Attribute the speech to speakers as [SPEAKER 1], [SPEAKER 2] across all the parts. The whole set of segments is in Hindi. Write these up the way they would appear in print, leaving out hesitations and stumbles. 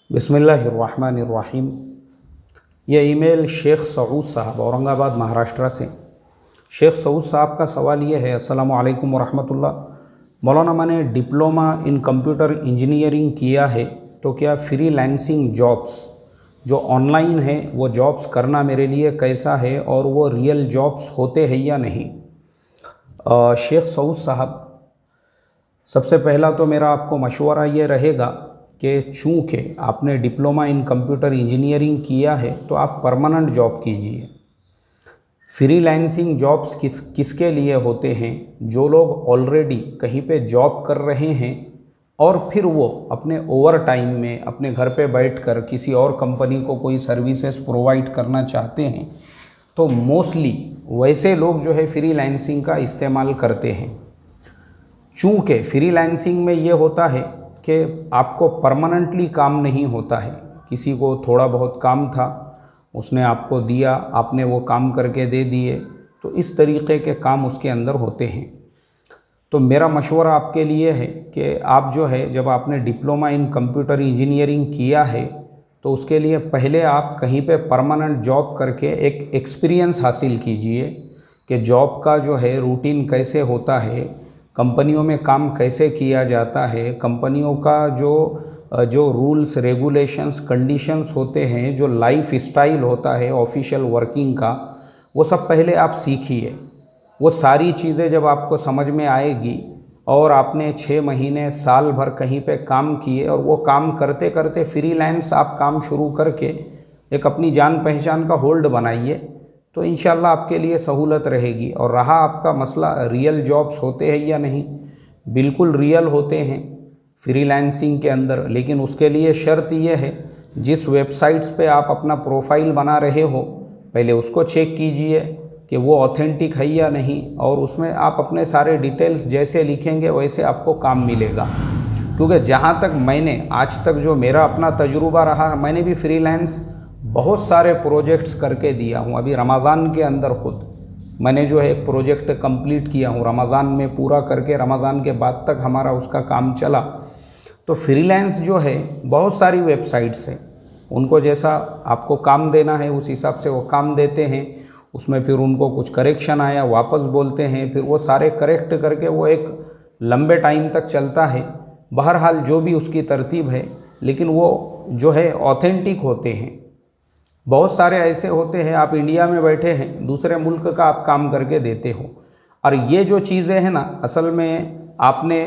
[SPEAKER 1] बिस्मिल्लाहिर्रहमानिर्रहीम। ये ईमेल शेख सऊद साहब औरंगाबाद महाराष्ट्र से। शेख सऊद साहब का सवाल ये है, अस्सलामु अलैकुम वरहमतुल्लाह। मौलाना, मैंने डिप्लोमा इन कंप्यूटर इंजीनियरिंग किया है, तो क्या फ्रीलांसिंग जॉब्स जो ऑनलाइन है वो जॉब्स करना मेरे लिए कैसा है और वो रियल जॉब्स होते हैं या नहीं? शेख सऊद साहब, सबसे पहला तो मेरा आपको मशवरा ये रहेगा कि चूँकि आपने डिप्लोमा इन कंप्यूटर इंजीनियरिंग किया है तो आप परमानेंट जॉब कीजिए। फ्रीलांसिंग जॉब्स किसके लिए होते हैं? जो लोग ऑलरेडी कहीं पे जॉब कर रहे हैं और फिर वो अपने ओवर टाइम में अपने घर पे बैठकर किसी और कंपनी को कोई सर्विसेज प्रोवाइड करना चाहते हैं, तो मोस्टली वैसे लोग जो है फ्रीलांसिंग का इस्तेमाल करते हैं। चूँकि फ्रीलांसिंग में ये होता है कि आपको परमानेंटली काम नहीं होता है। किसी को थोड़ा बहुत काम था, उसने आपको दिया, आपने वो काम करके दे दिए, तो इस तरीक़े के काम उसके अंदर होते हैं। तो मेरा मशवरा आपके लिए है कि आप जो है, जब आपने डिप्लोमा इन कंप्यूटर इंजीनियरिंग किया है तो उसके लिए पहले आप कहीं पे परमानेंट जॉब करके एक एक्सपीरियंस हासिल कीजिए कि जॉब का जो है रूटीन कैसे होता है, कंपनियों में काम कैसे किया जाता है, कंपनियों का जो रूल्स रेगुलेशंस कंडीशंस होते हैं, जो लाइफ स्टाइल होता है ऑफिशियल वर्किंग का, वो सब पहले आप सीखिए। वो सारी चीज़ें जब आपको समझ में आएगी और आपने 6 महीने साल भर कहीं पे काम किए और वो काम करते करते फ्रीलांस आप काम शुरू करके एक अपनी जान पहचान का होल्ड बनाइए, तो इंशाल्लाह आपके लिए सहूलत रहेगी। और रहा आपका मसला रियल जॉब्स होते हैं या नहीं, बिल्कुल रियल होते हैं फ्रीलांसिंग के अंदर, लेकिन उसके लिए शर्त यह है जिस वेबसाइट्स पे आप अपना प्रोफाइल बना रहे हो पहले उसको चेक कीजिए कि वो ऑथेंटिक है या नहीं, और उसमें आप अपने सारे डिटेल्स जैसे लिखेंगे वैसे आपको काम मिलेगा। क्योंकि जहाँ तक मैंने आज तक जो मेरा अपना तजुर्बा रहा, मैंने भी फ्रीलांस बहुत सारे प्रोजेक्ट्स करके दिया हूँ। अभी रमज़ान के अंदर ख़ुद मैंने जो है एक प्रोजेक्ट कंप्लीट किया हूँ, रमज़ान में पूरा करके रमज़ान के बाद तक हमारा उसका काम चला। तो फ्रीलांस जो है बहुत सारी वेबसाइट्स हैं, उनको जैसा आपको काम देना है उस हिसाब से वो काम देते हैं। उसमें फिर उनको कुछ करेक्शन आया वापस बोलते हैं, फिर वो सारे करेक्ट करके वो एक लंबे टाइम तक चलता है। बहरहाल जो भी उसकी तरतीब है, लेकिन वो जो है ऑथेंटिक होते हैं। बहुत सारे ऐसे होते हैं, आप इंडिया में बैठे हैं, दूसरे मुल्क का आप काम करके देते हो। और ये जो चीज़ें हैं ना, असल में आपने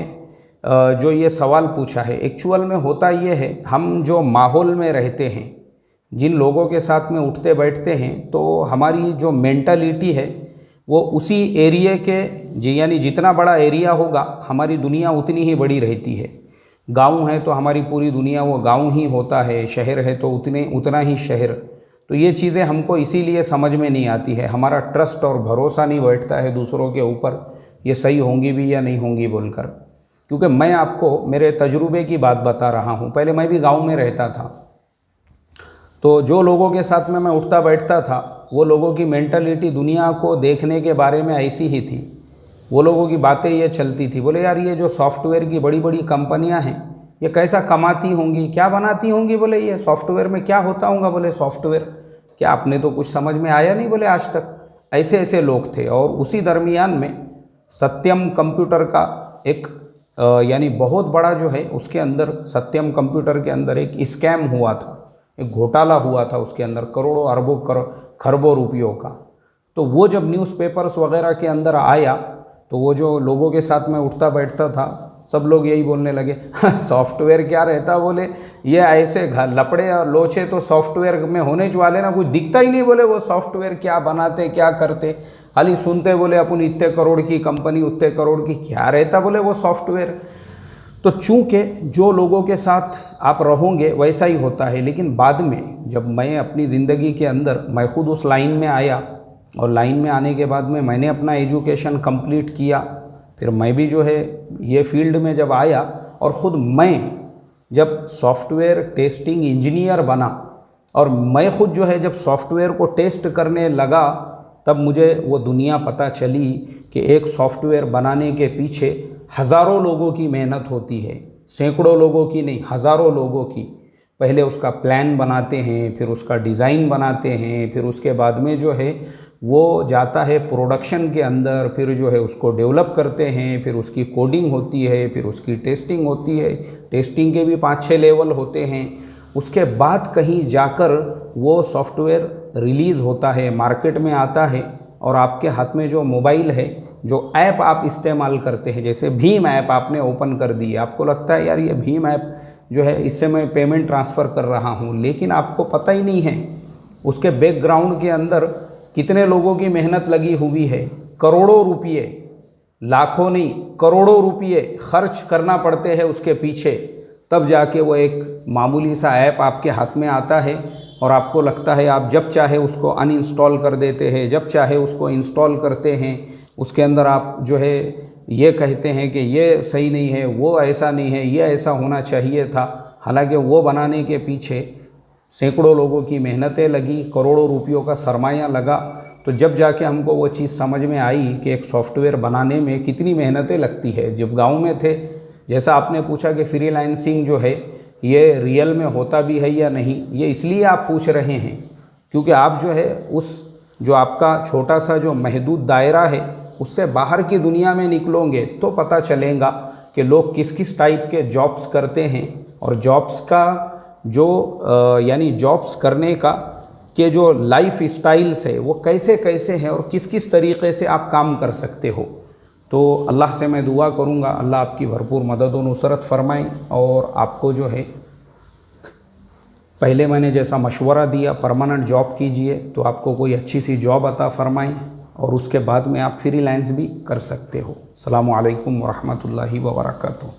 [SPEAKER 1] जो ये सवाल पूछा है, एक्चुअल में होता ये है, हम जो माहौल में रहते हैं, जिन लोगों के साथ में उठते बैठते हैं, तो हमारी जो मेंटालिटी है वो उसी एरिया के यानी जितना बड़ा एरिया होगा हमारी दुनिया उतनी ही बड़ी रहती है। गांव है तो हमारी पूरी दुनिया वो गांव ही होता है, शहर है तो उतना ही शहर। तो ये चीज़ें हमको इसीलिए समझ में नहीं आती है, हमारा ट्रस्ट और भरोसा नहीं बैठता है दूसरों के ऊपर, ये सही होंगी भी या नहीं होंगी बोलकर। क्योंकि मैं आपको मेरे तजुर्बे की बात बता रहा हूँ। पहले मैं भी गांव में रहता था, तो जो लोगों के साथ में मैं उठता बैठता था, वो लोगों की मेंटालिटी दुनिया को देखने के बारे में ऐसी ही थी। वो लोगों की बातें ये चलती थी, बोले यार ये जो सॉफ्टवेयर की बड़ी बड़ी कंपनियां हैं ये कैसा कमाती होंगी, क्या बनाती होंगी, बोले ये सॉफ्टवेयर में क्या होता होगा, बोले सॉफ्टवेयर क्या, आपने तो कुछ समझ में आया नहीं, बोले आज तक। ऐसे ऐसे लोग थे। और उसी दरमियान में सत्यम कंप्यूटर का एक यानी बहुत बड़ा जो है उसके अंदर, सत्यम कंप्यूटर के अंदर एक स्कैम हुआ था, एक घोटाला हुआ था उसके अंदर, करोड़ों अरबों खरबों रुपयों का। तो वो जब न्यूज़पेपर्स वगैरह के अंदर आया तो वो जो लोगों के साथ में उठता बैठता था, सब लोग यही बोलने लगे सॉफ्टवेयर क्या रहता, बोले ये ऐसे लपड़े और लोचे तो सॉफ्टवेयर में होने वाले ना, कुछ दिखता ही नहीं, बोले वो सॉफ्टवेयर क्या बनाते क्या करते, खाली सुनते बोले अपन इतने करोड़ की कंपनी उतने करोड़ की, क्या रहता बोले वो सॉफ्टवेयर। तो चूँकि जो लोगों के साथ आप रहोगे वैसा ही होता है। लेकिन बाद में जब मैं अपनी ज़िंदगी के अंदर मैं खुद उस लाइन में आया, और लाइन में आने के बाद में मैंने अपना एजुकेशन कंप्लीट किया, फिर मैं भी जो है ये फील्ड में जब आया और ख़ुद मैं जब सॉफ्टवेयर टेस्टिंग इंजीनियर बना और मैं ख़ुद जो है जब सॉफ्टवेयर को टेस्ट करने लगा, तब मुझे वो दुनिया पता चली कि एक सॉफ्टवेयर बनाने के पीछे हज़ारों लोगों की मेहनत होती है, सैकड़ों लोगों की नहीं, हज़ारों लोगों की। पहले उसका प्लान बनाते हैं, फिर उसका डिज़ाइन बनाते हैं, फिर उसके बाद में जो है वो जाता है प्रोडक्शन के अंदर, फिर जो है उसको डेवलप करते हैं, फिर उसकी कोडिंग होती है, फिर उसकी टेस्टिंग होती है। टेस्टिंग के भी 5-6 लेवल होते हैं। उसके बाद कहीं जाकर वो सॉफ्टवेयर रिलीज़ होता है, मार्केट में आता है, और आपके हाथ में जो मोबाइल है, जो ऐप आप इस्तेमाल करते हैं, जैसे भीम ऐप आपने ओपन कर दी, आपको लगता है यार ये भीम ऐप जो है इससे मैं पेमेंट ट्रांसफ़र कर रहा हूँ, लेकिन आपको पता ही नहीं है उसके बैकग्राउंड के अंदर कितने लोगों की मेहनत लगी हुई है। करोड़ों रुपये, लाखों नहीं करोड़ों रुपये खर्च करना पड़ते हैं उसके पीछे, तब जाके वो एक मामूली सा ऐप आपके हाथ में आता है और आपको लगता है आप जब चाहे उसको अनइंस्टॉल कर देते हैं, जब चाहे उसको इंस्टॉल करते हैं। उसके अंदर आप जो है ये कहते हैं कि ये सही नहीं है, वो ऐसा नहीं है, ये ऐसा होना चाहिए था। हालांकि वो बनाने के पीछे सैकड़ों लोगों की मेहनतें लगी, करोड़ों रुपयों का सरमाया लगा। तो जब जाके हमको वो चीज़ समझ में आई कि एक सॉफ्टवेयर बनाने में कितनी मेहनतें लगती है। जब गांव में थे, जैसा आपने पूछा कि फ्रीलांसिंग जो है ये रियल में होता भी है या नहीं, ये इसलिए आप पूछ रहे हैं क्योंकि आप जो है उस जो आपका छोटा सा जो महदूद दायरा है उससे बाहर की दुनिया में निकलोगे तो पता चलेगा कि लोग किस किस टाइप के जॉब्स करते हैं, और जॉब्स का जो यानी जॉब्स करने का के जो लाइफ स्टाइल्स है वो कैसे कैसे हैं और किस किस तरीक़े से आप काम कर सकते हो। तो अल्लाह से मैं दुआ करूँगा अल्लाह आपकी भरपूर मदद और नुसरत फरमाए, और आपको जो है पहले मैंने जैसा मशवरा दिया परमानेंट जॉब कीजिए तो आपको कोई अच्छी सी जॉब अता फरमाएँ, और उसके बाद में आप फ्रीलांस भी कर सकते हो। अस्सलामु अलैकुम वरहमतुल्लाहि व बरकातुहू।